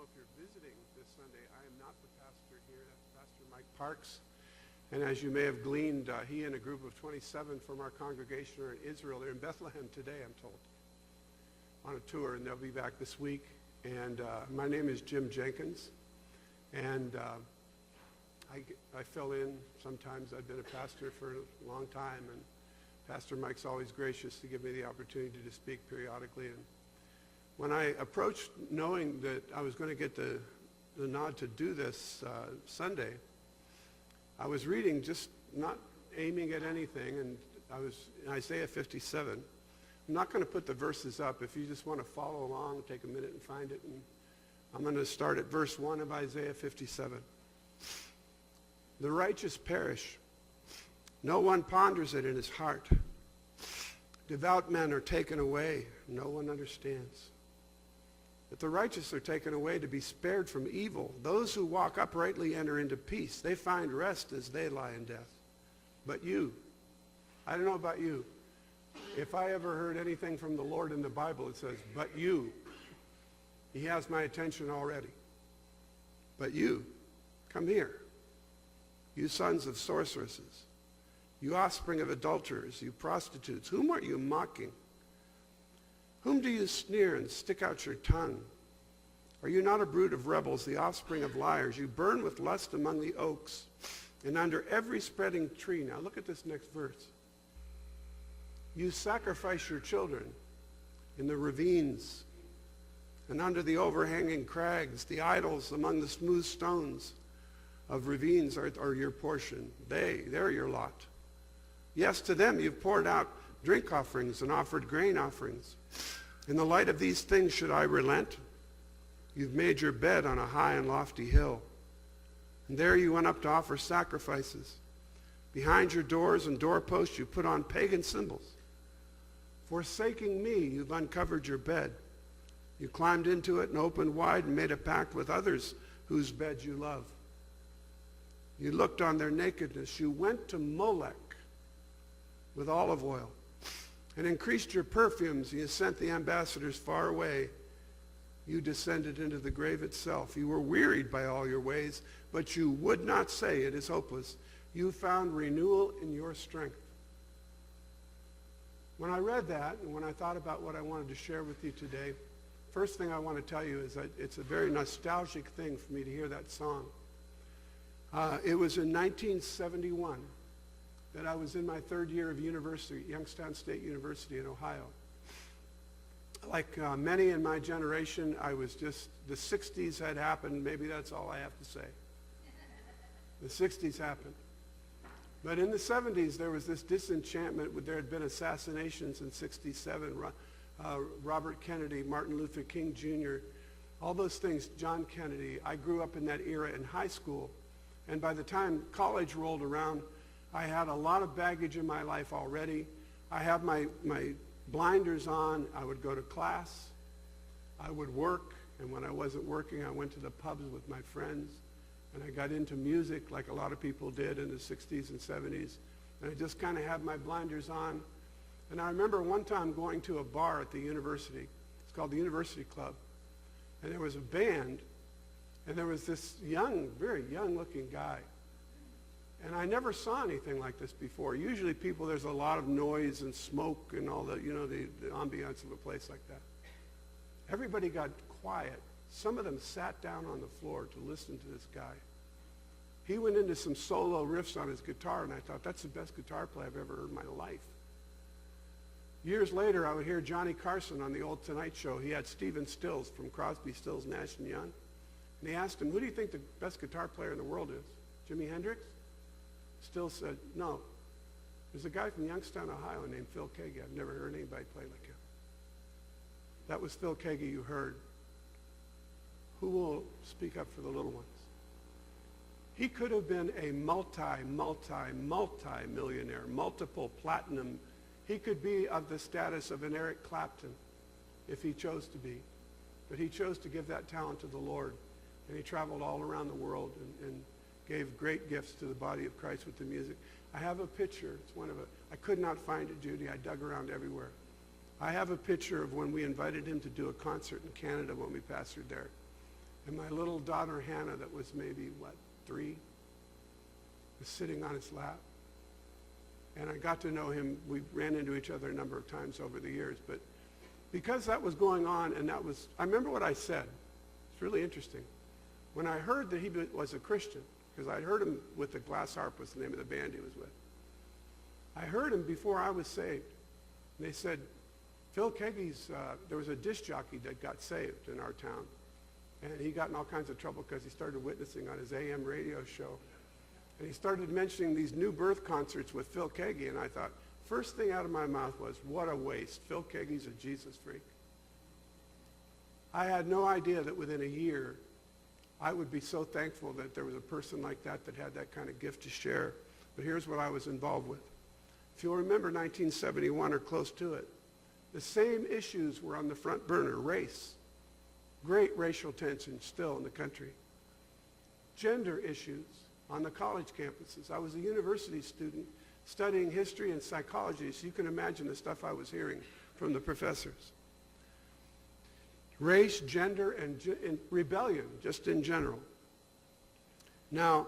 if you're visiting this Sunday, I am not the pastor here. That's Pastor Mike Parks. And as you may have gleaned, he and a group of 27 from our congregation are in Israel. They're in Bethlehem today, I'm told, on a tour, and they'll be back this week. And my name is Jim Jenkins, and I fill in. Sometimes I've been a pastor for a long time, and Pastor Mike's always gracious to give me the opportunity to speak periodically. And when I approached knowing that I was going to get the nod to do this Sunday, I was reading, just not aiming at anything, and I was in Isaiah 57. I'm not going to put the verses up. If you just want to follow along, take a minute and find it. And I'm going to start at verse 1 of Isaiah 57. The righteous perish. No one ponders it in his heart. Devout men are taken away. No one understands. But the righteous are taken away to be spared from evil. Those who walk uprightly enter into peace. They find rest as they lie in death. But you, I don't know about you. If I ever heard anything from the Lord in the Bible, it says, but you. He has my attention already. But you, come here. You sons of sorceresses. You offspring of adulterers. You prostitutes. Whom are you mocking? Whom do you sneer and stick out your tongue? Are you not a brood of rebels, the offspring of liars? You burn with lust among the oaks and under every spreading tree. Now look at this next verse. You sacrifice your children in the ravines and under the overhanging crags. The idols among the smooth stones of ravines are your portion. They're your lot. Yes, to them you've poured out drink offerings and offered grain offerings. In the light of these things should I relent? You've made your bed on a high and lofty hill. And there you went up to offer sacrifices. Behind your doors and doorposts you put on pagan symbols. Forsaking me, you've uncovered your bed. You climbed into it and opened wide and made a pact with others whose bed you love. You looked on their nakedness. You went to Molech with olive oil and increased your perfumes. You sent the ambassadors far away. You descended into the grave itself. You were wearied by all your ways, but you would not say it is hopeless. You found renewal in your strength. When I read that, and when I thought about what I wanted to share with you today, first thing I want to tell you is that it's a very nostalgic thing for me to hear that song. It was in 1971 that I was in my third year of university, Youngstown State University in Ohio. Like many in my generation, I was just, the 60s had happened. Maybe that's all I have to say. The 60s happened. But in the 70s, there was this disenchantment. There had been assassinations in 67. Robert Kennedy, Martin Luther King Jr., all those things, John Kennedy. I grew up in that era in high school. And by the time college rolled around, I had a lot of baggage in my life already. I had my blinders on. I would go to class. I would work. And when I wasn't working, I went to the pubs with my friends. And I got into music like a lot of people did in the 60s and 70s. And I just kind of had my blinders on. And I remember one time going to a bar at the university. It's called the University Club. And there was a band. And there was this young, very young-looking guy. And I never saw anything like this before. Usually people, there's a lot of noise and smoke and all the, the ambiance of a place like that. Everybody got quiet. Some of them sat down on the floor to listen to this guy. He went into some solo riffs on his guitar, and I thought, that's the best guitar play I've ever heard in my life. Years later, I would hear Johnny Carson on the old Tonight Show. He had Stephen Stills from Crosby, Stills, Nash & Young. And he asked him, who do you think the best guitar player in the world is? Jimi Hendrix? Stills said, no. There's a guy from Youngstown, Ohio named Phil Keaggy. I've never heard anybody play like him. That was Phil Keaggy you heard. Who will speak up for the little ones? He could have been a multi-millionaire, multiple platinum. He could be of the status of an Eric Clapton if he chose to be. But he chose to give that talent to the Lord. And he traveled all around the world and gave great gifts to the body of Christ with the music. I have a picture. It's I could not find it, Judy. I dug around everywhere. I have a picture of when we invited him to do a concert in Canada when we pastored there. And my little daughter, Hannah, that was maybe, 3, was sitting on his lap. And I got to know him. We ran into each other a number of times over the years. But because that was going on, and I remember what I said. It's really interesting. When I heard that he was a Christian, because I'd heard him with the Glass Harp was the name of the band he was with. I heard him before I was saved. And they said, Phil Keaggy's, there was a disc jockey that got saved in our town. And he got in all kinds of trouble because he started witnessing on his AM radio show. And he started mentioning these new birth concerts with Phil Keaggy. And I thought, first thing out of my mouth was, what a waste. Phil Keaggy's a Jesus freak. I had no idea that within a year, I would be so thankful that there was a person like that that had that kind of gift to share. But here's what I was involved with. If you'll remember 1971 or close to it, the same issues were on the front burner. Race, great racial tension still in the country. Gender issues on the college campuses. I was a university student studying history and psychology, so you can imagine the stuff I was hearing from the professors. Race, gender, and rebellion, just in general. Now,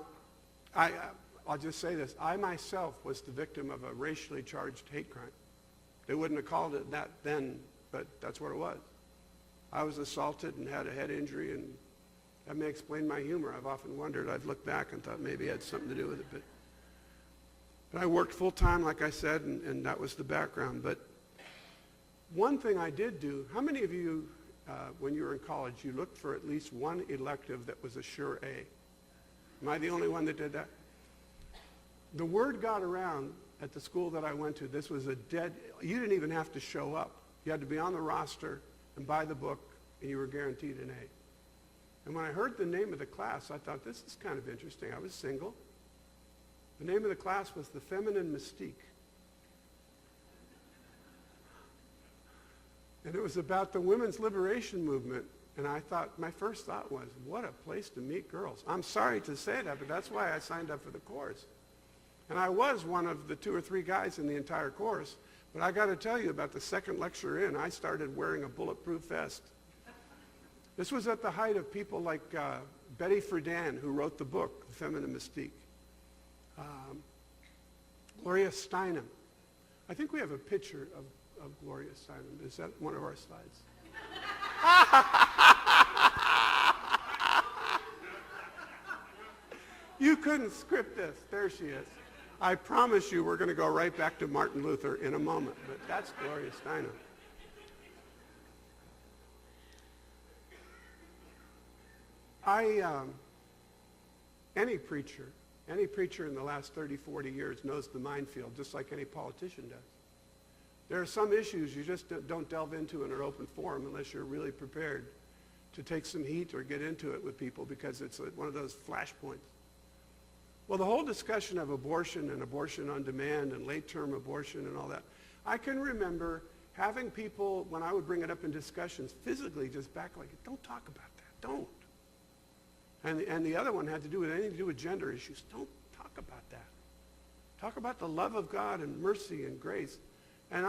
I'll just say this. I myself was the victim of a racially charged hate crime. They wouldn't have called it that then, but that's what it was. I was assaulted and had a head injury, and that may explain my humor. I've often wondered. I've looked back and thought maybe it had something to do with it. But I worked full-time, like I said, and that was the background. But one thing I did do, how many of you, when you were in college, you looked for at least one elective that was a sure A? Am I the only one that did that? The word got around at the school that I went to. This was you didn't even have to show up. You had to be on the roster and buy the book, and you were guaranteed an A. And when I heard the name of the class, I thought, this is kind of interesting. I was single. The name of the class was The Feminine Mystique. And it was about the women's liberation movement. And I thought, my first thought was, what a place to meet girls. I'm sorry to say that, but that's why I signed up for the course. And I was one of the 2 or 3 guys in the entire course. But I got to tell you, about the second lecture in, I started wearing a bulletproof vest. This was at the height of people like Betty Friedan, who wrote the book, The Feminine Mystique. Gloria Steinem. I think we have a picture of Gloria Steinem. Is that one of our slides? You couldn't script this. There she is. I promise you we're going to go right back to Martin Luther in a moment, but that's Gloria Steinem. Any preacher in the last 30, 40 years knows the minefield, just like any politician does. There are some issues you just don't delve into in an open forum unless you're really prepared to take some heat or get into it with people, because it's one of those flashpoints. Well, the whole discussion of abortion and abortion on demand and late-term abortion and all that, I can remember having people, when I would bring it up in discussions, physically just back like, don't talk about that, don't. And the other one had to do with anything to do with gender issues. Don't talk about that. Talk about the love of God and mercy and grace. And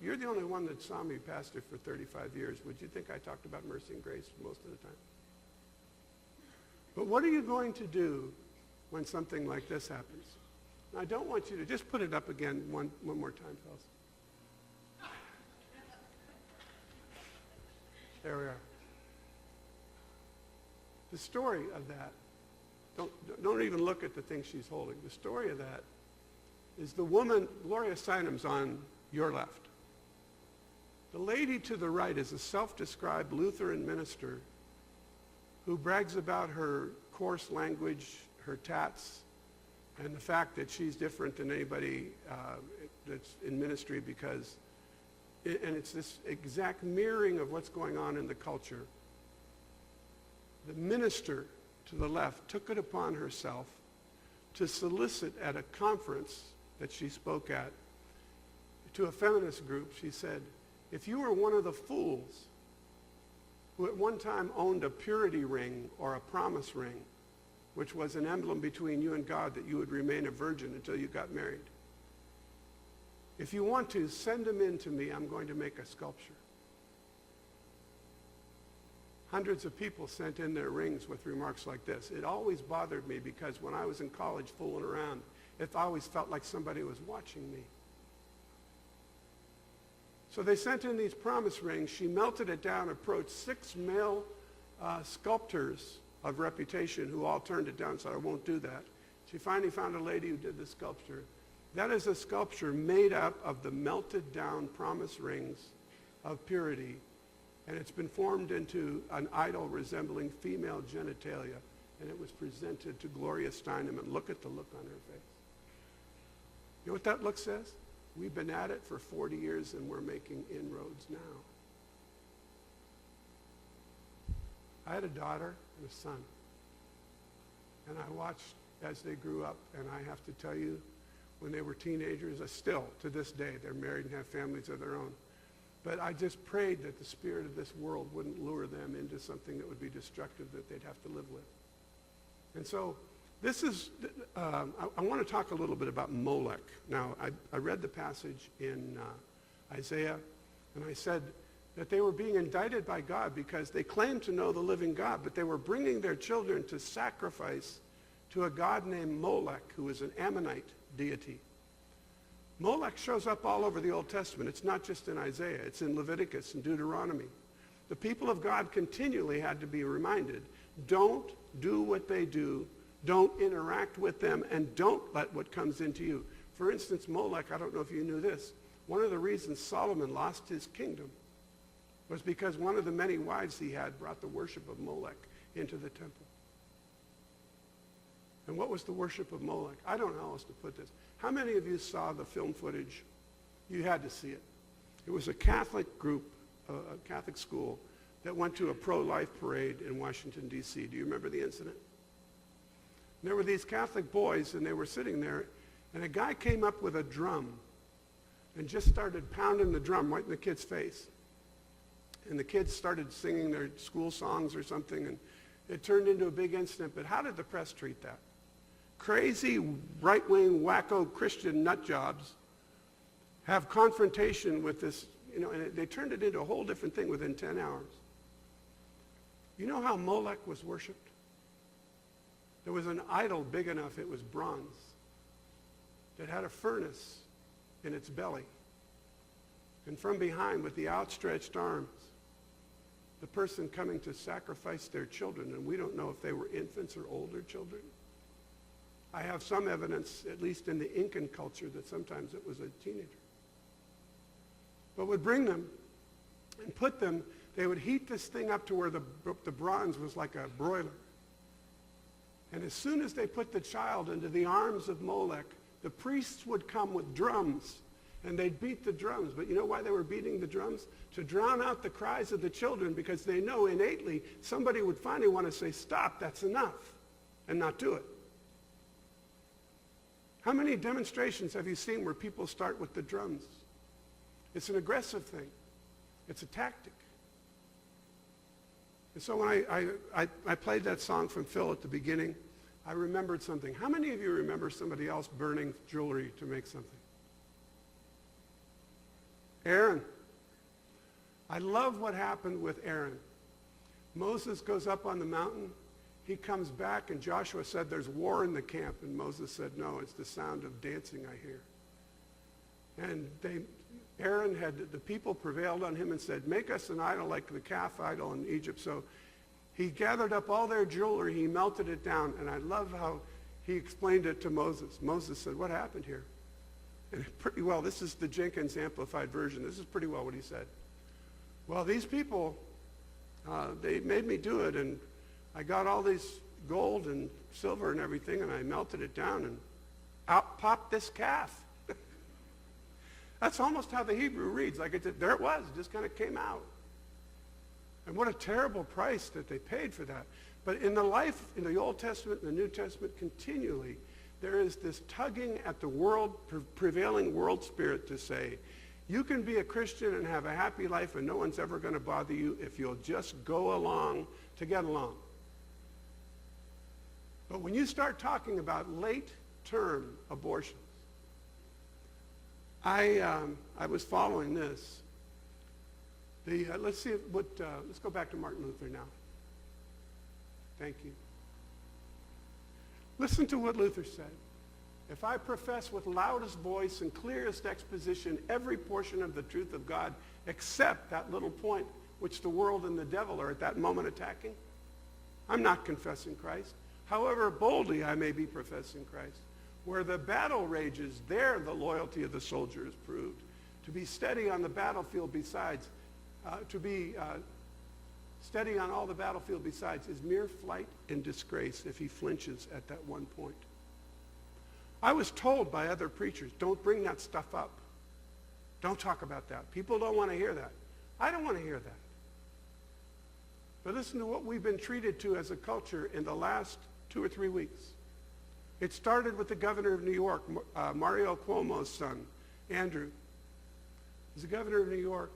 you're the only one that saw me pastor for 35 years. Would you think I talked about mercy and grace most of the time? But what are you going to do when something like this happens? And I don't want you to just put it up again one more time, fellas. There we are. The story of that, don't even look at the thing she's holding. The story of that is the woman, Gloria Steinem's on your left. The lady to the right is a self-described Lutheran minister who brags about her coarse language, her tats, and the fact that she's different than anybody that's in ministry, because, and it's this exact mirroring of what's going on in the culture. The minister to the left took it upon herself to solicit at a conference that she spoke at to a feminist group. She said, if you were one of the fools who at one time owned a purity ring or a promise ring, which was an emblem between you and God that you would remain a virgin until you got married, if you want to, send them in to me. I'm going to make a sculpture. hundreds of people sent in their rings with remarks like this. It always bothered me because when I was in college fooling around, it always felt like somebody was watching me. So they sent in these promise rings. She melted it down, approached 6 male sculptors of reputation who all turned it down and said, I won't do that. She finally found a lady who did the sculpture. That is a sculpture made up of the melted down promise rings of purity, and it's been formed into an idol resembling female genitalia, and it was presented to Gloria Steinem, and look at the look on her face. You know what that look says? We've been at it for 40 years and we're making inroads now. I had a daughter and a son, and I watched as they grew up, and I have to tell you, when they were teenagers, still to this day, they're married and have families of their own. But I just prayed that the spirit of this world wouldn't lure them into something that would be destructive that they'd have to live with. And so this is, I want to talk a little bit about Molech. Now, I read the passage in Isaiah, and I said that they were being indicted by God because they claimed to know the living God, but they were bringing their children to sacrifice to a god named Molech, who is an Ammonite deity. Molech shows up all over the Old Testament. It's not just in Isaiah. It's in Leviticus and Deuteronomy. The people of God continually had to be reminded, don't do what they do, don't interact with them, and don't let what comes into you. For instance, Molech, I don't know if you knew this, one of the reasons Solomon lost his kingdom was because one of the many wives he had brought the worship of Molech into the temple. And what was the worship of Molech? I don't know how else to put this. How many of you saw the film footage? You had to see it. It was a Catholic group, a Catholic school, that went to a pro-life parade in Washington, D.C. Do you remember the incident? And there were these Catholic boys, and they were sitting there, and a guy came up with a drum and just started pounding the drum right in the kid's face. And the kids started singing their school songs or something, and it turned into a big incident. But how did the press treat that? Crazy, right-wing, wacko Christian nut jobs have confrontation with this, and they turned it into a whole different thing within 10 hours. You know how Molech was worshipped? There was an idol big enough, it was bronze, that had a furnace in its belly. And from behind, with the outstretched arms, the person coming to sacrifice their children, and we don't know if they were infants or older children. I have some evidence, at least in the Incan culture, that sometimes it was a teenager. But would bring them and put them, they would heat this thing up to where the bronze was like a broiler. And as soon as they put the child into the arms of Molech, the priests would come with drums, and they'd beat the drums. But you know why they were beating the drums? To drown out the cries of the children, because they know innately somebody would finally want to say, stop, that's enough, and not do it. How many demonstrations have you seen where people start with the drums? It's an aggressive thing. It's a tactic. And so when I played that song from Phil at the beginning, I remembered something. How many of you remember somebody else burning jewelry to make something? Aaron. I love what happened with Aaron. Moses goes up on the mountain. He comes back, and Joshua said, there's war in the camp. And Moses said, no, it's the sound of dancing I hear. And Aaron the people prevailed on him and said, make us an idol like the calf idol in Egypt. So he gathered up all their jewelry, he melted it down, and I love how he explained it to Moses. Moses said, what happened here? And pretty well, this is the Jenkins Amplified version. This is pretty well what he said. Well, these people, they made me do it, and I got all this gold and silver and everything, and I melted it down, and out popped this calf. That's almost how the Hebrew reads. Like there it was. It just kind of came out. And what a terrible price that they paid for that. But in the Old Testament and the New Testament, continually, there is this tugging at the prevailing world spirit to say, you can be a Christian and have a happy life and no one's ever going to bother you if you'll just go along to get along. But when you start talking about late-term abortions, I was following this. Let's go back to Martin Luther now. Thank you. Listen to what Luther said. If I profess with loudest voice and clearest exposition every portion of the truth of God except that little point which the world and the devil are at that moment attacking, I'm not confessing Christ. However boldly I may be professing Christ. Where the battle rages, there the loyalty of the soldier is proved. To be steady on the battlefield besides, steady on all the battlefield besides is mere flight and disgrace if he flinches at that one point. I was told by other preachers, don't bring that stuff up. Don't talk about that. People don't want to hear that. I don't want to hear that. But listen to what we've been treated to as a culture in the last 2 or 3 weeks. It started with the governor of New York, Mario Cuomo's son, Andrew. He's the governor of New York.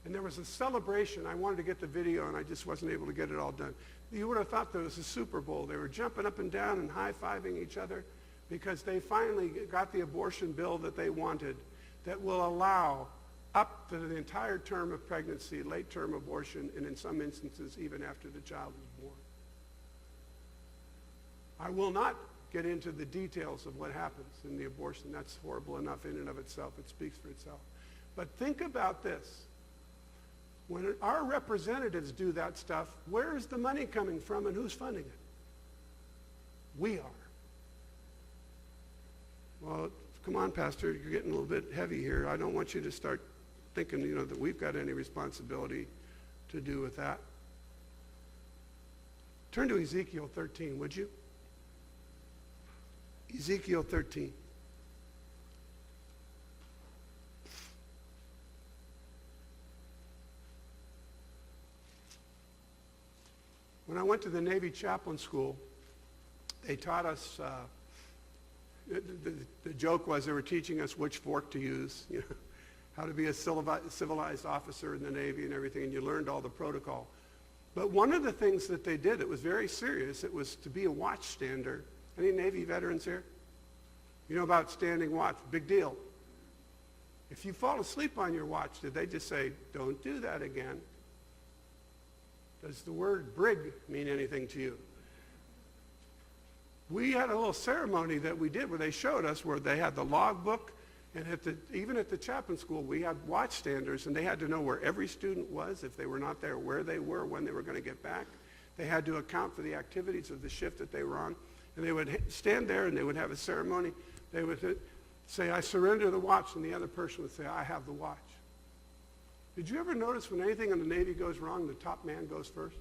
And there was a celebration. I wanted to get the video, and I just wasn't able to get it all done. You would have thought there was a Super Bowl. They were jumping up and down and high-fiving each other because they finally got the abortion bill that they wanted that will allow up to the entire term of pregnancy, late-term abortion, and in some instances, even after the child is born. I will not get into the details of what happens in the abortion. That's horrible enough in and of itself. It speaks for itself. But think about this. When our representatives do that stuff, where is the money coming from and who's funding it? We are. Well, come on, Pastor, you're getting a little bit heavy here. I don't want you to start thinking, that we've got any responsibility to do with that. Turn to Ezekiel 13, would you? Ezekiel 13. When I went to the Navy chaplain school, they taught us, the joke was they were teaching us which fork to use, how to be a civilized officer in the Navy and everything, and you learned all the protocol. But one of the things that they did, it was very serious, it was to be a watchstander. Any Navy veterans here? You know about standing watch, big deal. If you fall asleep on your watch, did they just say, don't do that again? Does the word brig mean anything to you? We had a little ceremony that we did where they showed us where they had the logbook, and even at the chaplain school, we had watchstanders, and they had to know where every student was, if they were not there, where they were, when they were going to get back. They had to account for the activities of the shift that they were on, and they would stand there, and they would have a ceremony. They would say, I surrender the watch, and the other person would say, I have the watch. Did you ever notice when anything in the Navy goes wrong, the top man goes first?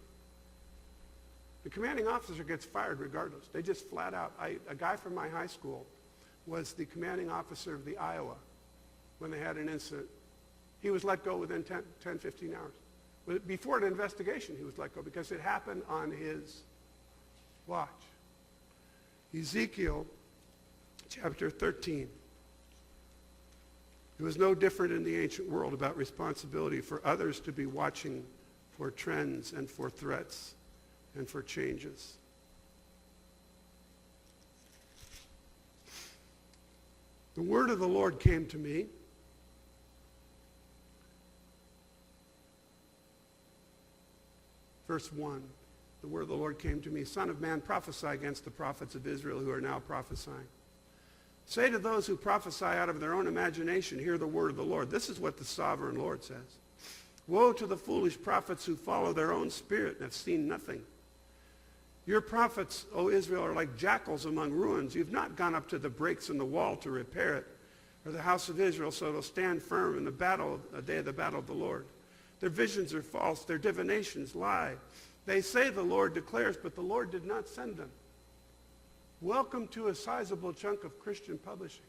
The commanding officer gets fired regardless. They just flat out. A guy from my high school was the commanding officer of the Iowa when they had an incident. He was let go within 10, 15 hours. Before an investigation, he was let go because it happened on his watch. Ezekiel chapter 13. It was no different in the ancient world about responsibility for others to be watching for trends and for threats and for changes. The word of the Lord came to me. Verse 1, the word of the Lord came to me, Son of man, prophesy against the prophets of Israel who are now prophesying. Say to those who prophesy out of their own imagination, hear the word of the Lord. This is what the sovereign Lord says. Woe to the foolish prophets who follow their own spirit and have seen nothing. Your prophets, O Israel, are like jackals among ruins. You've not gone up to the breaks in the wall to repair it, or the house of Israel, so it'll stand firm in the day of the battle of the Lord. Their visions are false. Their divinations lie. They say the Lord declares, but the Lord did not send them. Welcome to a sizable chunk of Christian publishing,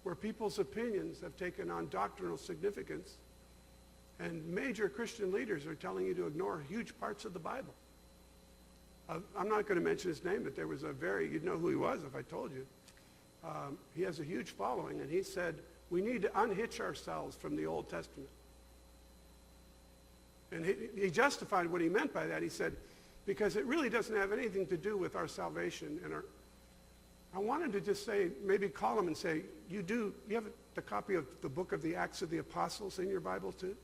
where people's opinions have taken on doctrinal significance, and major Christian leaders are telling you to ignore huge parts of the Bible. I'm not going to mention his name, but there was you'd know who he was if I told you. He has a huge following, and he said, we need to unhitch ourselves from the Old Testament. And he justified what he meant by that. He said, because it really doesn't have anything to do with our salvation. I wanted to just say, maybe call him and say, you have the copy of the book of the Acts of the Apostles in your Bible too?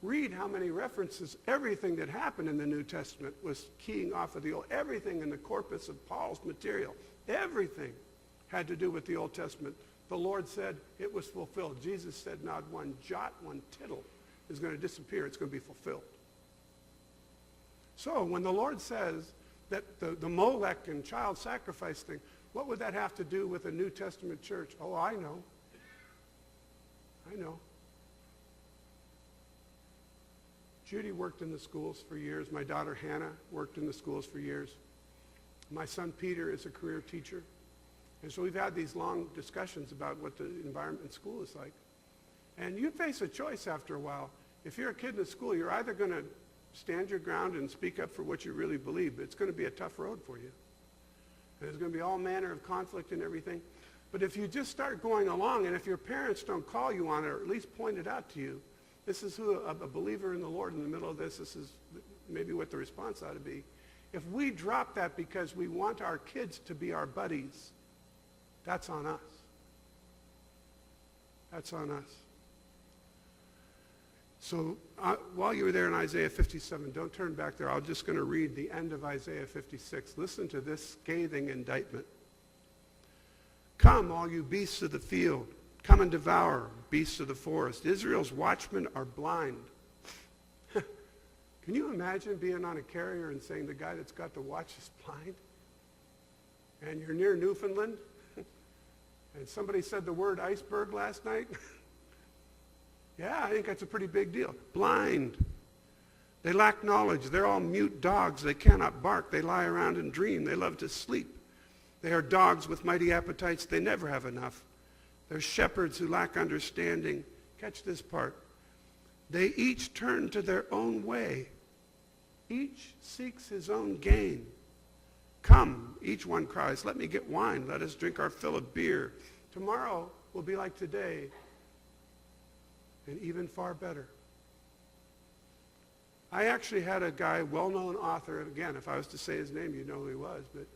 read how many references, everything that happened in the New Testament was keying off of the Old. Everything in the corpus of Paul's material, everything had to do with the Old Testament. The Lord said it was fulfilled. Jesus said not one jot, one tittle is going to disappear. It's going to be fulfilled. So when the Lord says that the Molech and child sacrifice thing, what would that have to do with a New Testament church? Oh, I know. Judy worked in the schools for years. My daughter Hannah worked in the schools for years. My son Peter is a career teacher. And so we've had these long discussions about what the environment in school is like. And you face a choice after a while. If you're a kid in the school, you're either going to stand your ground and speak up for what you really believe, but it's going to be a tough road for you. And there's going to be all manner of conflict and everything. But if you just start going along, and if your parents don't call you on it, or at least point it out to you, this is who a believer in the Lord in the middle of this is maybe what the response ought to be. If we drop that because we want our kids to be our buddies, that's on us. That's on us. So while you were there in Isaiah 57, don't turn back there. I'm just going to read the end of Isaiah 56. Listen to this scathing indictment. Come, all you beasts of the field. Come and devour, beasts of the forest. Israel's watchmen are blind. Can you imagine being on a carrier and saying the guy that's got the watch is blind? And you're near Newfoundland? And somebody said the word iceberg last night? Yeah, I think that's a pretty big deal. Blind. They lack knowledge. They're all mute dogs. They cannot bark. They lie around and dream. They love to sleep. They are dogs with mighty appetites. They never have enough. They're shepherds who lack understanding. Catch this part. They each turn to their own way. Each seeks his own gain. Come, each one cries, let me get wine. Let us drink our fill of beer. Tomorrow will be like today, and even far better. I actually had a guy, well-known author, and again, if I was to say his name, you'd know who he was, but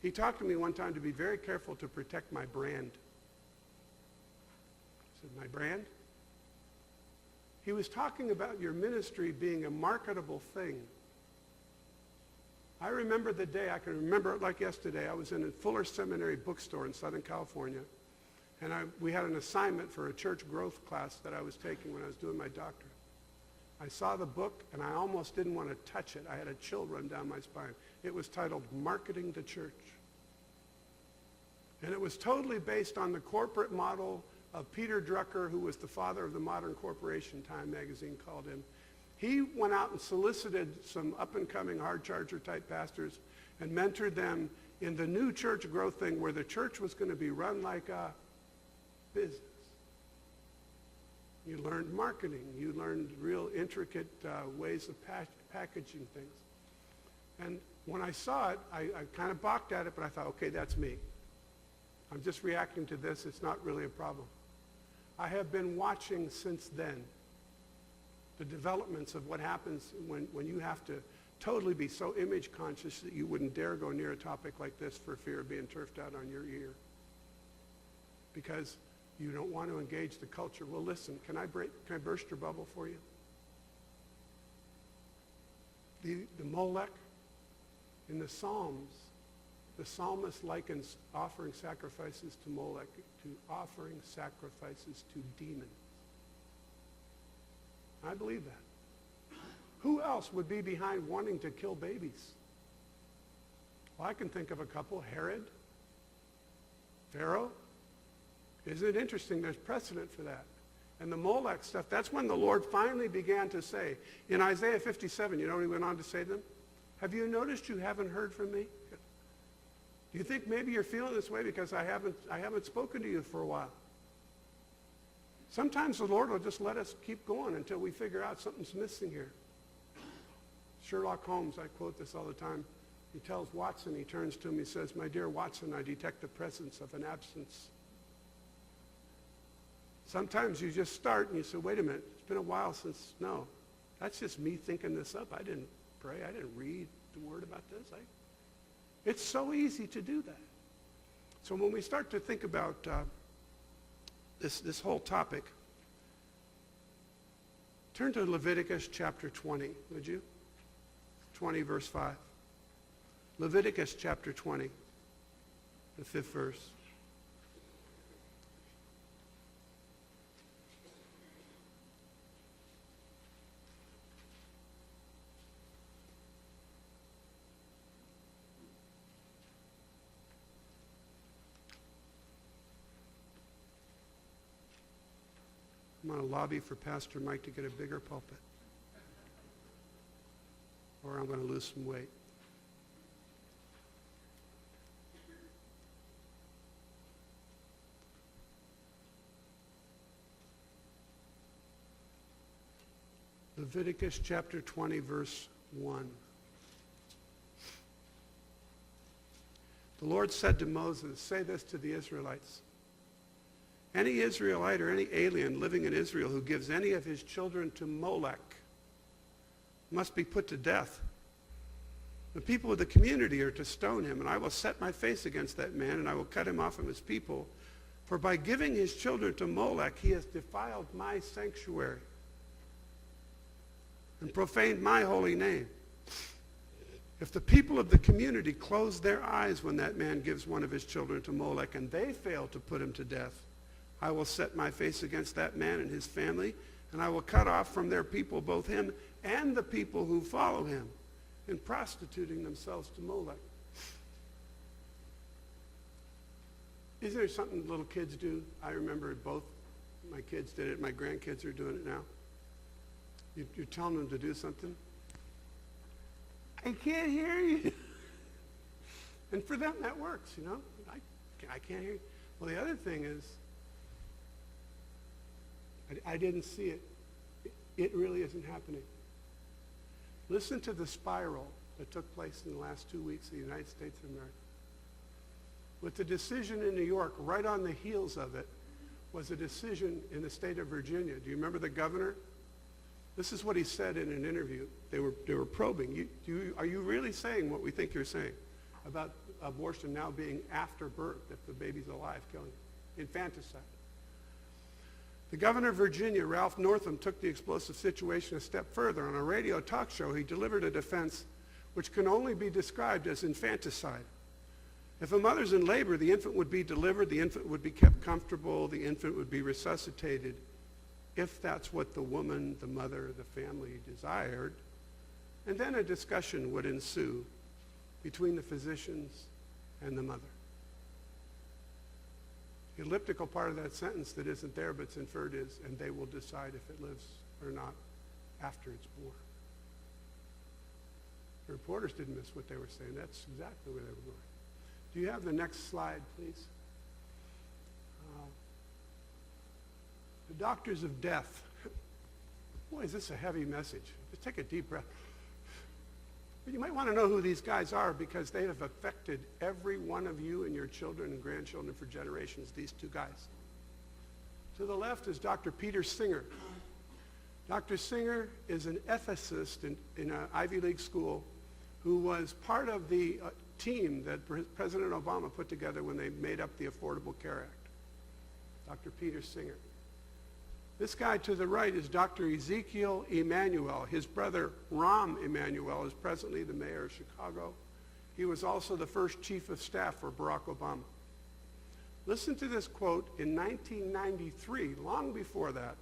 he talked to me one time to be very careful to protect my brand. I said, my brand? He was talking about your ministry being a marketable thing. I remember the day, I can remember it like yesterday. I was in a Fuller Seminary bookstore in Southern California, and we had an assignment for a church growth class that I was taking when I was doing my doctorate. I saw the book, and I almost didn't want to touch it. I had a chill run down my spine. It was titled Marketing the Church. And it was totally based on the corporate model of Peter Drucker, who was the father of the modern corporation, Time magazine called him. He went out and solicited some up-and-coming hard-charger type pastors and mentored them in the new church growth thing where the church was going to be run like a business. You learned marketing. You learned real intricate ways of packaging things. And when I saw it, I kind of balked at it, but I thought, okay, that's me. I'm just reacting to this. It's not really a problem. I have been watching since then the developments of what happens when you have to totally be so image conscious that you wouldn't dare go near a topic like this for fear of being turfed out on your ear. Because you don't want to engage the culture. Well, listen, can I burst your bubble for you? The Molech in the Psalms, the psalmist likens offering sacrifices to Molech to offering sacrifices to demons. I believe that. Who else would be behind wanting to kill babies? Well, I can think of a couple. Herod, Pharaoh. Isn't it interesting? There's precedent for that. And the Molech stuff, that's when the Lord finally began to say, in Isaiah 57, you know what he went on to say to them? Have you noticed you haven't heard from me? Do you think maybe you're feeling this way because I haven't spoken to you for a while? Sometimes the Lord will just let us keep going until we figure out something's missing here. Sherlock Holmes, I quote this all the time. He tells Watson, he turns to him, he says, my dear Watson, I detect the presence of an absence. Sometimes you just start and you say, wait a minute, it's been a while since, no. That's just me thinking this up. I didn't pray. I didn't read the word about this. It's so easy to do that. So when we start to think about this whole topic, Turn to Leviticus chapter 20, would you? 20, verse 5. Leviticus chapter 20, the 5th verse. I'm going to lobby for Pastor Mike to get a bigger pulpit, or I'm going to lose some weight. Leviticus chapter 20, verse 1. The Lord said to Moses, say this to the Israelites. Any Israelite or any alien living in Israel who gives any of his children to Molech must be put to death. The people of the community are to stone him, and I will set my face against that man, and I will cut him off from his people. For by giving his children to Molech, he has defiled my sanctuary and profaned my holy name. If the people of the community close their eyes when that man gives one of his children to Molech, and they fail to put him to death, I will set my face against that man and his family, and I will cut off from their people both him and the people who follow him in prostituting themselves to Molech. Isn't there something little kids do? I remember both my kids did it. My grandkids are doing it now. You're telling them to do something. I can't hear you. And for them, that works, you know. I can't hear you. Well, the other thing is, I didn't see it. It really isn't happening. Listen to the spiral that took place in the last 2 weeks in the United States of America. With the decision in New York, right on the heels of it, was a decision in the state of Virginia. Do you remember the governor? This is what he said in an interview. They were probing. Are you really saying what we think you're saying about abortion now being after birth, if the baby's alive, killing infanticide? The governor of Virginia, Ralph Northam, took the explosive situation a step further. On a radio talk show, he delivered a defense which can only be described as infanticide. If a mother's in labor, the infant would be delivered, the infant would be kept comfortable, the infant would be resuscitated, if that's what the woman, the mother, the family desired. And then a discussion would ensue between the physicians and the mother. The elliptical part of that sentence that isn't there but it's inferred is, and they will decide if it lives or not after it's born. The reporters didn't miss what they were saying. That's exactly where they were going. Do you have the next slide, please? The doctors of death. Boy, is this a heavy message. Just take a deep breath. But you might want to know who these guys are because they have affected every one of you and your children and grandchildren for generations, these two guys. To the left is Dr. Peter Singer. Dr. Singer is an ethicist in an Ivy League school who was part of the team that President Obama put together when they made up the Affordable Care Act. Dr. Peter Singer. This guy to the right is Dr. Ezekiel Emanuel. His brother, Rahm Emanuel, is presently the mayor of Chicago. He was also the first chief of staff for Barack Obama. Listen to this quote in 1993, long before that.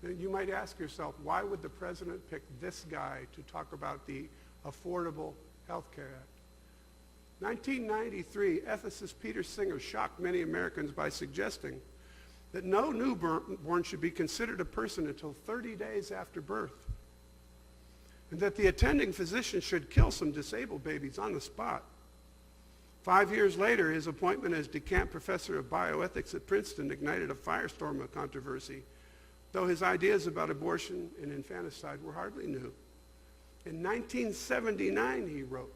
You might ask yourself, why would the president pick this guy to talk about the Affordable Health Care Act? 1993, ethicist Peter Singer shocked many Americans by suggesting that no newborn should be considered a person until 30 days after birth, and that the attending physician should kill some disabled babies on the spot. 5 years later, his appointment as DeCamp Professor of Bioethics at Princeton ignited a firestorm of controversy, though his ideas about abortion and infanticide were hardly new. In 1979, he wrote,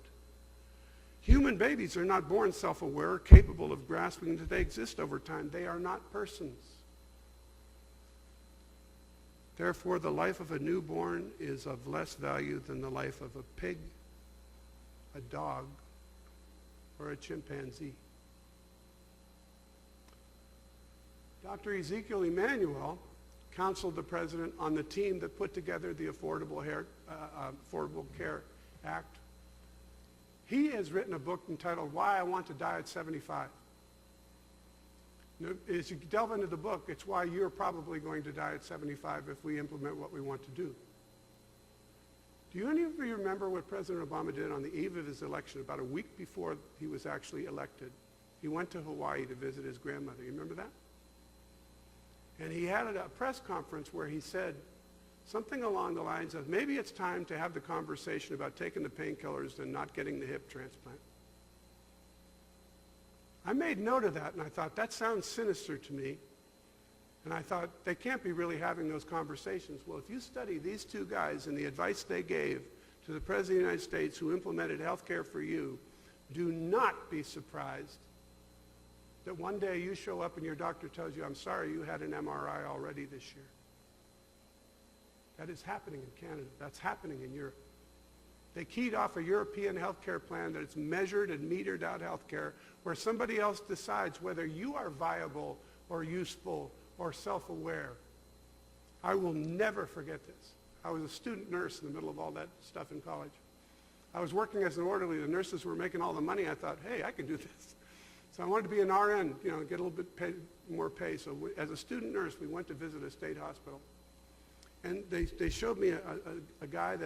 "Human babies are not born self-aware, capable of grasping that they exist over time. They are not persons. Therefore, the life of a newborn is of less value than the life of a pig, a dog, or a chimpanzee." Dr. Ezekiel Emanuel counseled the president on the team that put together the Affordable Care Act. He has written a book entitled Why I Want to Die at 75. As you delve into the book, it's why you're probably going to die at 75 if we implement what we want to do. Do any of you remember what President Obama did on the eve of his election, about a week before he was actually elected? He went to Hawaii to visit his grandmother. You remember that? And he had a press conference where he said something along the lines of, maybe it's time to have the conversation about taking the painkillers and not getting the hip transplant. I made note of that, and I thought, that sounds sinister to me. And I thought, they can't be really having those conversations. Well, if you study these two guys and the advice they gave to the President of the United States who implemented health care for you, do not be surprised that one day you show up and your doctor tells you, I'm sorry, you had an MRI already this year. That is happening in Canada. That's happening in Europe. They keyed off a European health care plan that it's measured and metered out health care where somebody else decides whether you are viable or useful or self-aware. I will never forget this. I was a student nurse in the middle of all that stuff in college. I was working as an orderly. The nurses were making all the money. I thought, hey, I can do this. So I wanted to be an RN, get a little bit more pay. So as a student nurse, we went to visit a state hospital. And they showed me a guy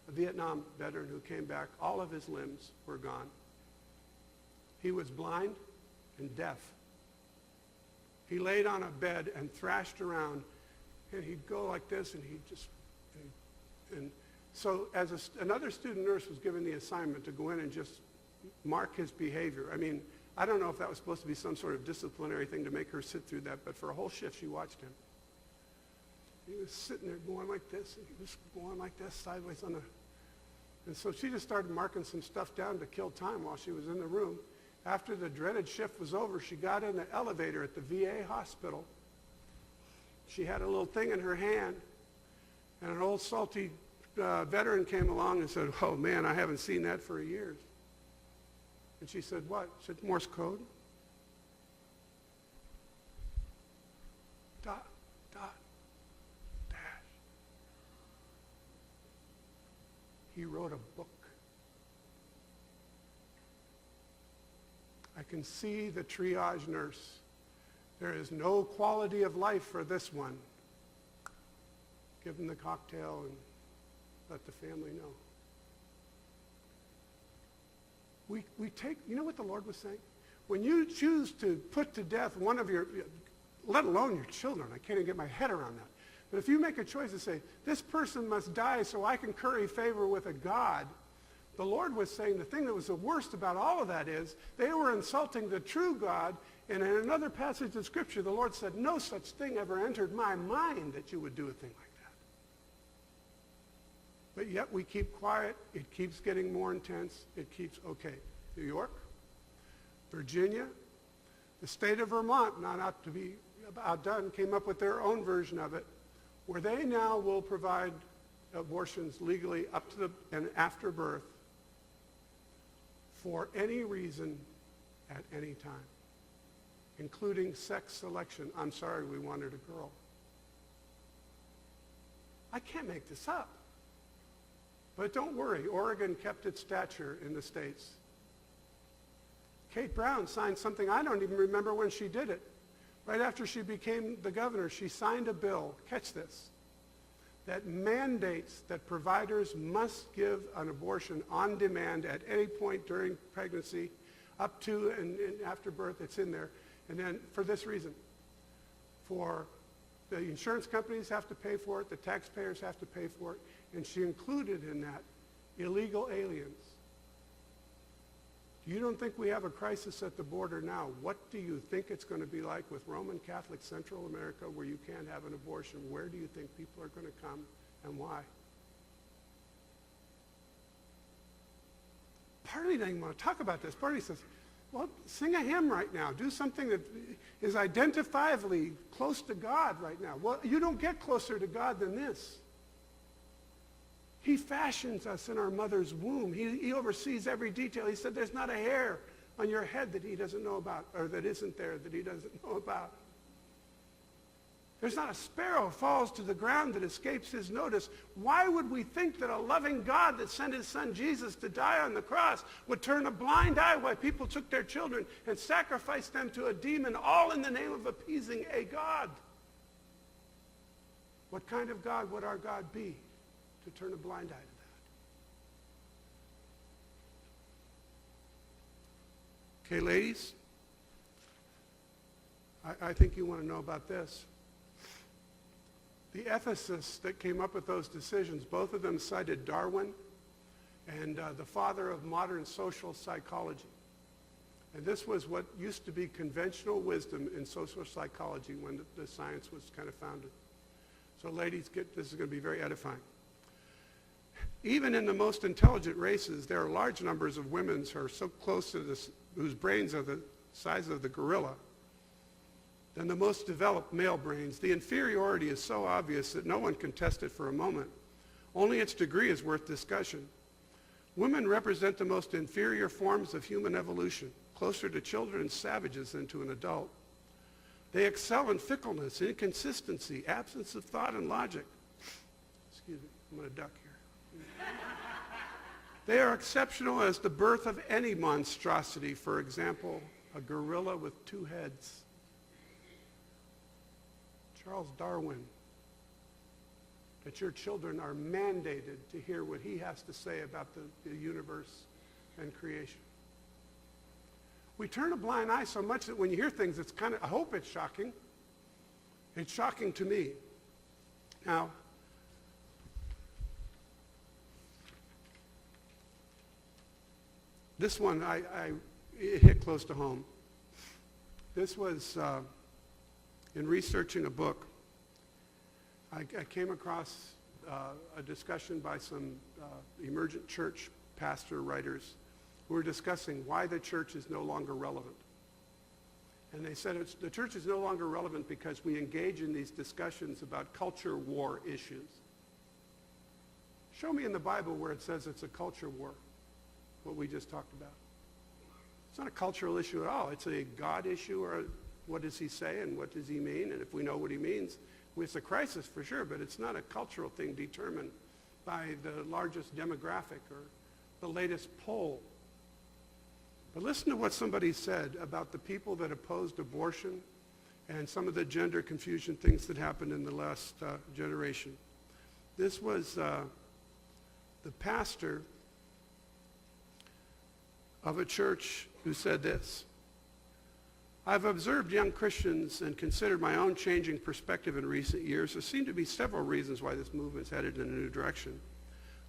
a Vietnam veteran who came back. All of his limbs were gone. He was blind and deaf. He laid on a bed and thrashed around, and he'd go like this, and and so as another student nurse was given the assignment to go in and just mark his behavior. I mean, I don't know if that was supposed to be some sort of disciplinary thing to make her sit through that, but for a whole shift she watched him. He was sitting there going like this, and he was going like this sideways and so she just started marking some stuff down to kill time while she was in the room. After the dreaded shift was over, she got in the elevator at the VA hospital. She had a little thing in her hand, and an old salty veteran came along and said, oh man, I haven't seen that for years. And she said, what? She said, Morse code. Dot, dot, dash. He wrote a book. I can see the triage nurse. There is no quality of life for this one. Give him the cocktail and let the family know. We take, you know what the Lord was saying? When you choose to put to death one of your, let alone your children, I can't even get my head around that. But if you make a choice to say, this person must die so I can curry favor with a God, the Lord was saying the thing that was the worst about all of that is they were insulting the true God, and in another passage of Scripture, the Lord said, no such thing ever entered my mind that you would do a thing like that. But yet we keep quiet. It keeps getting more intense. It keeps, okay, New York, Virginia, the state of Vermont, not out to be outdone, came up with their own version of it, where they now will provide abortions legally up to and after birth for any reason at any time, including sex selection. I'm sorry, we wanted a girl. I can't make this up. But don't worry, Oregon kept its stature in the states. Kate Brown signed something, I don't even remember when she did it. Right after she became the governor, she signed a bill, catch this, that mandates that providers must give an abortion on demand at any point during pregnancy, up to and after birth. It's in there. And then for this reason, for the insurance companies have to pay for it, the taxpayers have to pay for it, and she included in that illegal aliens. You don't think we have a crisis at the border now? What do you think it's going to be like with Roman Catholic Central America where you can't have an abortion? Where do you think people are going to come and why? Party doesn't want to talk about this. Party says, well, sing a hymn right now. Do something that is identifiably close to God right now. Well, you don't get closer to God than this. He fashions us in our mother's womb. He oversees every detail. He said there's not a hair on your head that he doesn't know about, or that isn't there that he doesn't know about. There's not a sparrow falls to the ground that escapes his notice. Why would we think that a loving God that sent his son Jesus to die on the cross would turn a blind eye while people took their children and sacrificed them to a demon, all in the name of appeasing a God? What kind of God would our God be to turn a blind eye to that? Okay, ladies, I think you want to know about this. The ethicists that came up with those decisions, both of them cited Darwin and the father of modern social psychology. And this was what used to be conventional wisdom in social psychology when the science was kind of founded. So ladies, this is going to be very edifying. Even in the most intelligent races, there are large numbers of women who are so close to this, whose brains are the size of the gorilla, than the most developed male brains. The inferiority is so obvious that no one can test it for a moment. Only its degree is worth discussion. Women represent the most inferior forms of human evolution, closer to children and savages than to an adult. They excel in fickleness, inconsistency, absence of thought and logic. Excuse me, I'm going to duck here. They are exceptional as the birth of any monstrosity. For example, a gorilla with two heads. Charles Darwin, that your children are mandated to hear what he has to say about the universe and creation. We turn a blind eye so much that when you hear things, it's kind of, I hope it's shocking. It's shocking to me. Now, this one, it hit close to home. This was, in researching a book, I came across a discussion by some emergent church pastor writers who were discussing why the church is no longer relevant. And they said the church is no longer relevant because we engage in these discussions about culture war issues. Show me in the Bible where it says it's a culture war, what we just talked about. It's not a cultural issue at all. It's a God issue, or what does he say and what does he mean? And if we know what he means, it's a crisis for sure, but it's not a cultural thing determined by the largest demographic or the latest poll. But listen to what somebody said about the people that opposed abortion and some of the gender confusion things that happened in the last generation. This was the pastor of a church who said this: I've observed young Christians and considered my own changing perspective in recent years. There seem to be several reasons why this movement is headed in a new direction.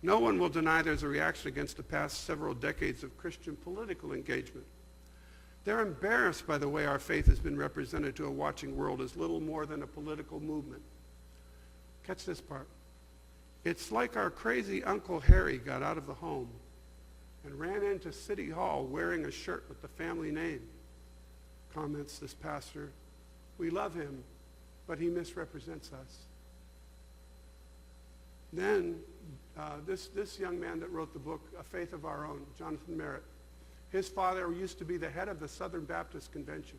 No one will deny there's a reaction against the past several decades of Christian political engagement. They're embarrassed by the way our faith has been represented to a watching world as little more than a political movement. Catch this part. It's like our crazy Uncle Harry got out of the home and ran into City Hall wearing a shirt with the family name. Comments this pastor. We love him, but he misrepresents us. Then this young man that wrote the book, A Faith of Our Own, Jonathan Merritt, his father used to be the head of the Southern Baptist Convention.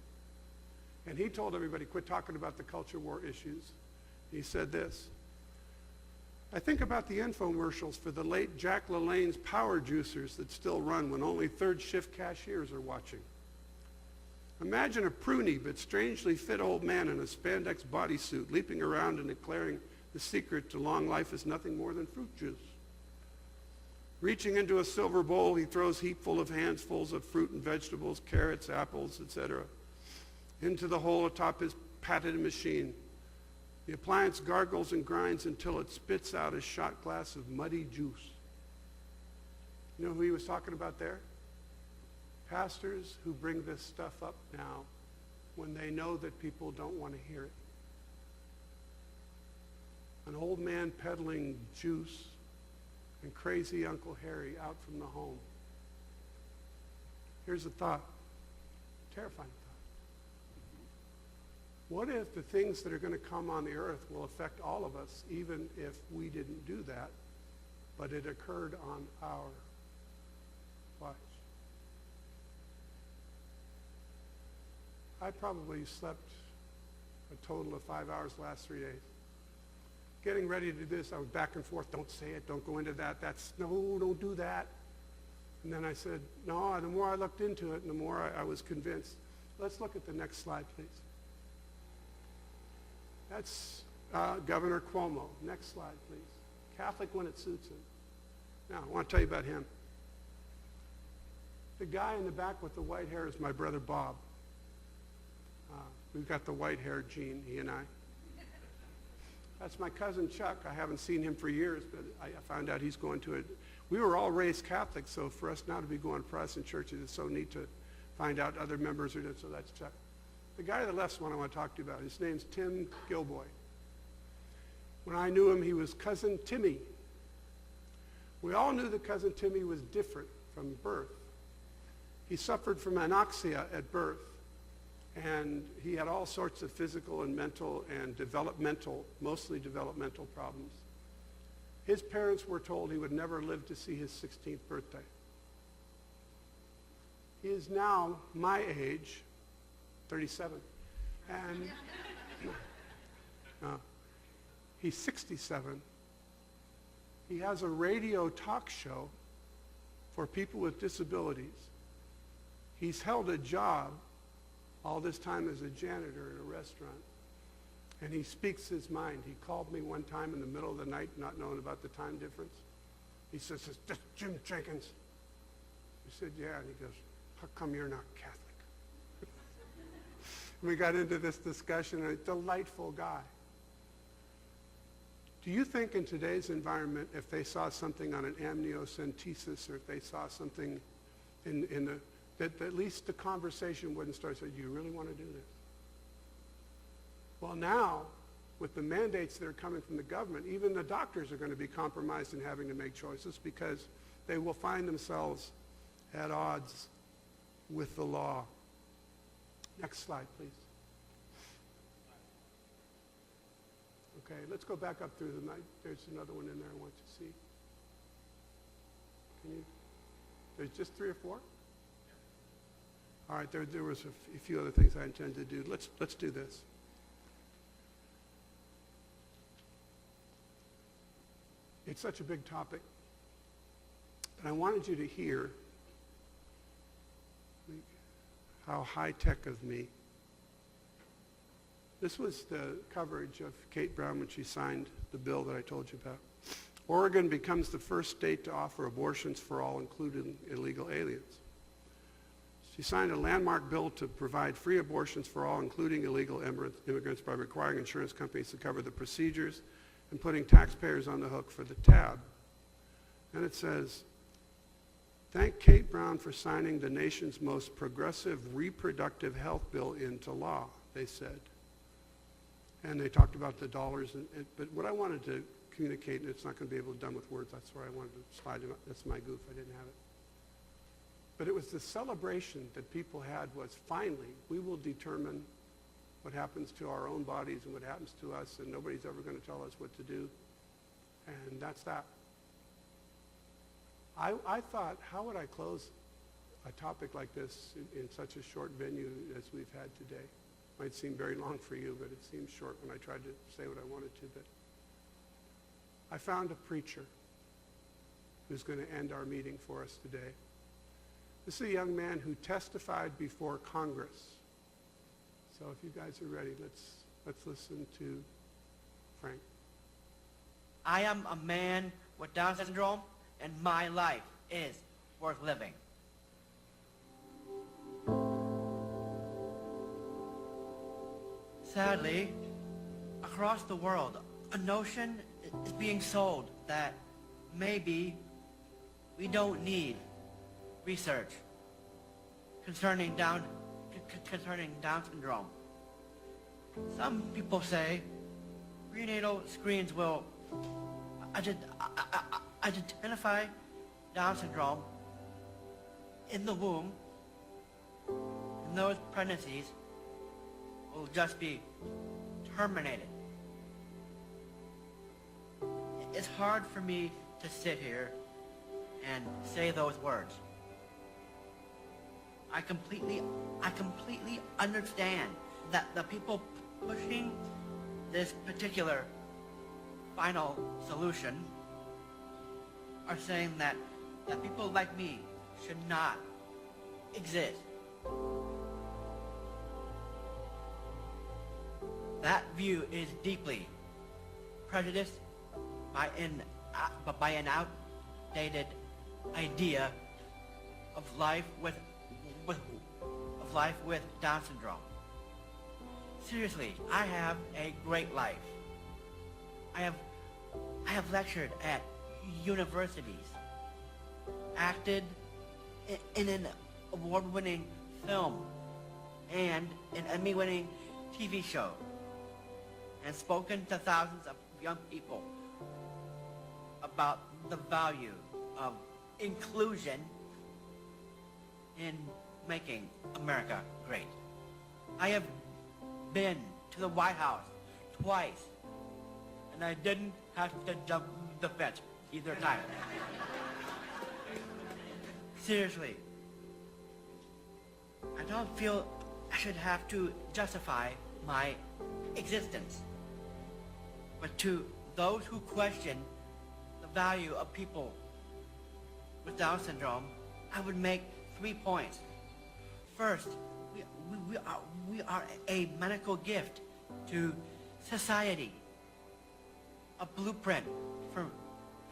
And he told everybody, quit talking about the culture war issues. He said this: I think about the infomercials for the late Jack LaLanne's power juicers that still run when only third shift cashiers are watching. Imagine a pruny but strangely fit old man in a spandex bodysuit leaping around and declaring the secret to long life is nothing more than fruit juice. Reaching into a silver bowl, he throws heapful of handsfuls of fruit and vegetables, carrots, apples, etc. Into the hole atop his patented machine. The appliance gargles and grinds until it spits out a shot glass of muddy juice. You know who he was talking about there? Pastors who bring this stuff up now when they know that people don't want to hear it. An old man peddling juice and crazy Uncle Harry out from the home. Here's a thought, terrifying thought. What if the things that are going to come on the earth will affect all of us, even if we didn't do that, but it occurred on our watch? I probably slept A total of 5 hours the last 3 days. Getting ready to do this, I was back and forth. Don't say it. Don't go into that. No, don't do that. And then I said, no, the more I looked into it, and the more I was convinced. Let's look at the next slide, please. That's Governor Cuomo. Next slide, please. Catholic when it suits him. Now, I want to tell you about him. The guy in the back with the white hair is my brother Bob. We've got the white hair gene, he and I. That's my cousin Chuck. I haven't seen him for years, but I found out he's going to it. We were all raised Catholic, so for us now to be going to Protestant churches, it's so neat to find out other members are doing. So that's Chuck. The guy to the left's one I want to talk to you about. His name's Tim Gilboy. When I knew him, he was Cousin Timmy. We all knew that Cousin Timmy was different from birth. He suffered from anoxia at birth, and he had all sorts of physical and mental and developmental, mostly developmental problems. His parents were told he would never live to see his 16th birthday. He is now my age, 37, and he's 67. He has a radio talk show for people with disabilities. He's held a job all this time as a janitor in a restaurant, and he speaks his mind. He called me one time in the middle of the night, not knowing about the time difference. He says, "It's just Jim Jenkins." I said, "Yeah," and he goes, "How come you're not Catholic?" We got into this discussion, a delightful guy. Do you think in today's environment, if they saw something on an amniocentesis, or if they saw something that at least the conversation wouldn't start saying, "Do you really want to do this?" Well, now, with the mandates that are coming from the government, even the doctors are going to be compromised in having to make choices because they will find themselves at odds with the law. Next slide, please. Okay, let's go back up through the night. There's another one in there I want you to see. There's just 3 or 4? All right, there was a few other things I intended to do. Let's do this. It's such a big topic, but I wanted you to hear how high-tech of me. This was the coverage of Kate Brown when she signed the bill that I told you about. Oregon becomes the first state to offer abortions for all, including illegal aliens. She signed a landmark bill to provide free abortions for all, including illegal immigrants, by requiring insurance companies to cover the procedures and putting taxpayers on the hook for the tab. And it says, "Thank Kate Brown for signing the nation's most progressive reproductive health bill into law," they said. And they talked about the dollars. But what I wanted to communicate, and it's not going to be able to be done with words, that's where I wanted to slide it up. That's my goof. I didn't have it. But it was the celebration that people had was, finally, we will determine what happens to our own bodies and what happens to us, and nobody's ever going to tell us what to do. And that's that. I thought, how would I close a topic like this in such a short venue as we've had today? Might seem very long for you, but it seems short when I tried to say what I wanted to. But I found a preacher who's going to end our meeting for us today. This is a young man who testified before Congress. So if you guys are ready, let's listen to Frank. I am a man with Down syndrome, and my life is worth living. Sadly, across the world, a notion is being sold that maybe we don't need research concerning Down syndrome. Some people say prenatal screens will identify Down syndrome in the womb, and those pregnancies will just be terminated. It's hard for me to sit here and say those words. I completely understand that the people pushing this particular final solution are saying that people like me should not exist. That view is deeply prejudiced by an outdated idea of life with Down syndrome. Seriously, I have a great life. I have lectured at universities, acted in an award-winning film and an Emmy-winning TV show, and spoken to thousands of young people about the value of inclusion in making America great. I have been to the White House twice, and I didn't have to jump the fence either time. Seriously, I don't feel I should have to justify my existence. But to those who question the value of people with Down syndrome, I would make 3 points. First, we are a medical gift to society, a blueprint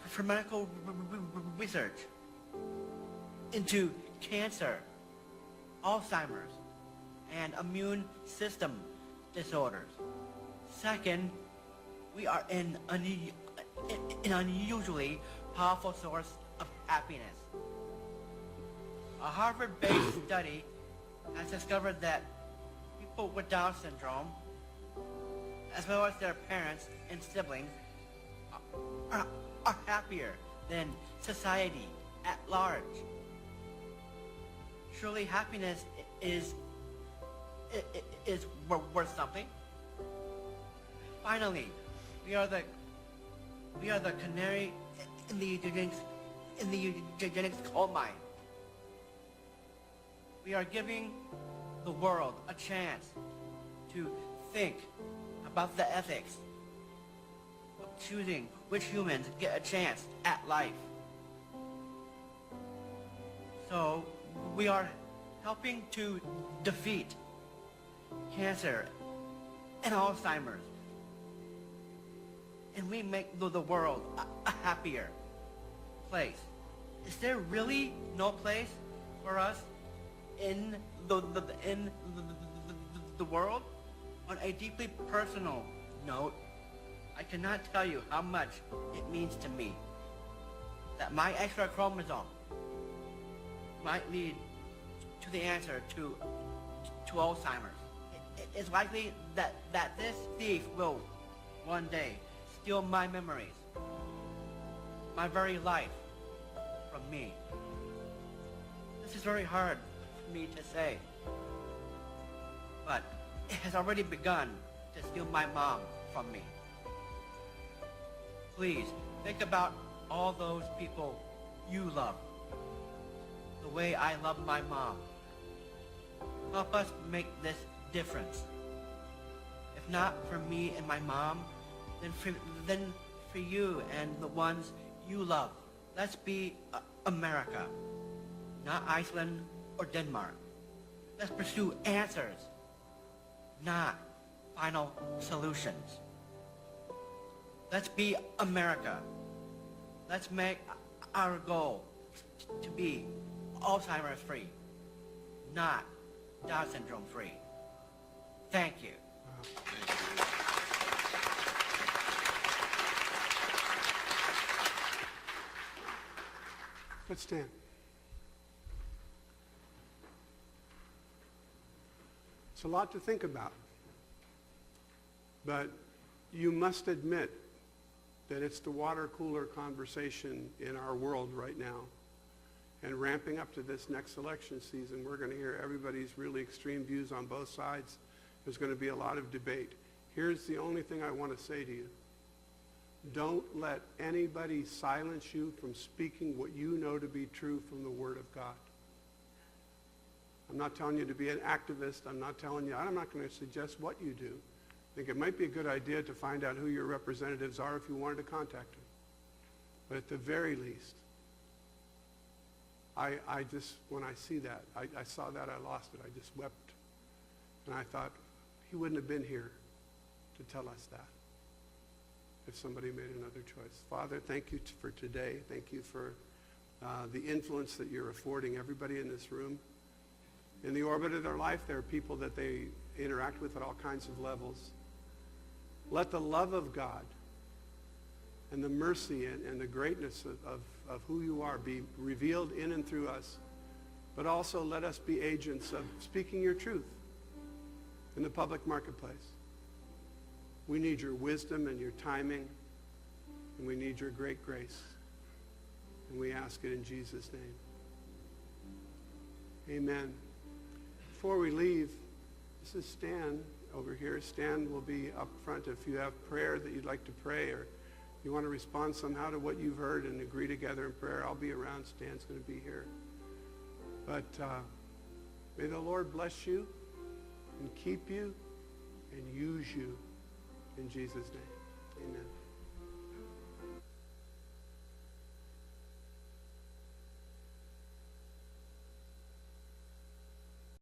for medical research into cancer, Alzheimer's, and immune system disorders. Second, we are an unusually powerful source of happiness. A Harvard-based study has discovered that people with Down syndrome, as well as their parents and siblings, are happier than society at large. Surely happiness is worth something. Finally, we are the canary in the eugenics coal mine. We are giving the world a chance to think about the ethics of choosing which humans get a chance at life. So we are helping to defeat cancer and Alzheimer's. And we make the world a happier place. Is there really no place for us in the world? On a deeply personal note, I cannot tell you how much it means to me that my extra chromosome might lead to the answer to Alzheimer's. It's likely that this thief will one day steal my memories, my very life from me. This is very hard for me to say, but it has already begun to steal my mom from me. Please, think about all those people you love, the way I love my mom. Help us make this difference. If not for me and my mom, then for you and the ones you love. Let's be America, not Iceland or Denmark. Let's pursue answers, not final solutions. Let's be America. Let's make our goal to be Alzheimer's free, not Down syndrome free. Thank you. Let's stand. It's a lot to think about, but you must admit that it's the water cooler conversation in our world right now. And ramping up to this next election season, we're going to hear everybody's really extreme views on both sides. There's going to be a lot of debate. Here's the only thing I want to say to you. Don't let anybody silence you from speaking what you know to be true from the Word of God. I'm not telling you to be an activist. I'm not going to suggest what you do. I think it might be a good idea to find out who your representatives are if you wanted to contact them. But at the very least, I just, when I see that, I saw that, I lost it. I just wept. And I thought, he wouldn't have been here to tell us that if somebody made another choice. Father, thank you for today. Thank you for the influence that you're affording everybody in this room. In the orbit of their life, there are people that they interact with at all kinds of levels. Let the love of God and the mercy and the greatness of who you are be revealed in and through us. But also let us be agents of speaking your truth in the public marketplace. We need your wisdom and your timing, and we need your great grace. And we ask it in Jesus' name. Amen. Before we leave, this is Stan over here. Stan will be up front if you have prayer that you'd like to pray, or you want to respond somehow to what you've heard and agree together in prayer. I'll be around. Stan's going to be here. But may the Lord bless you and keep you and use you in Jesus' name. Amen.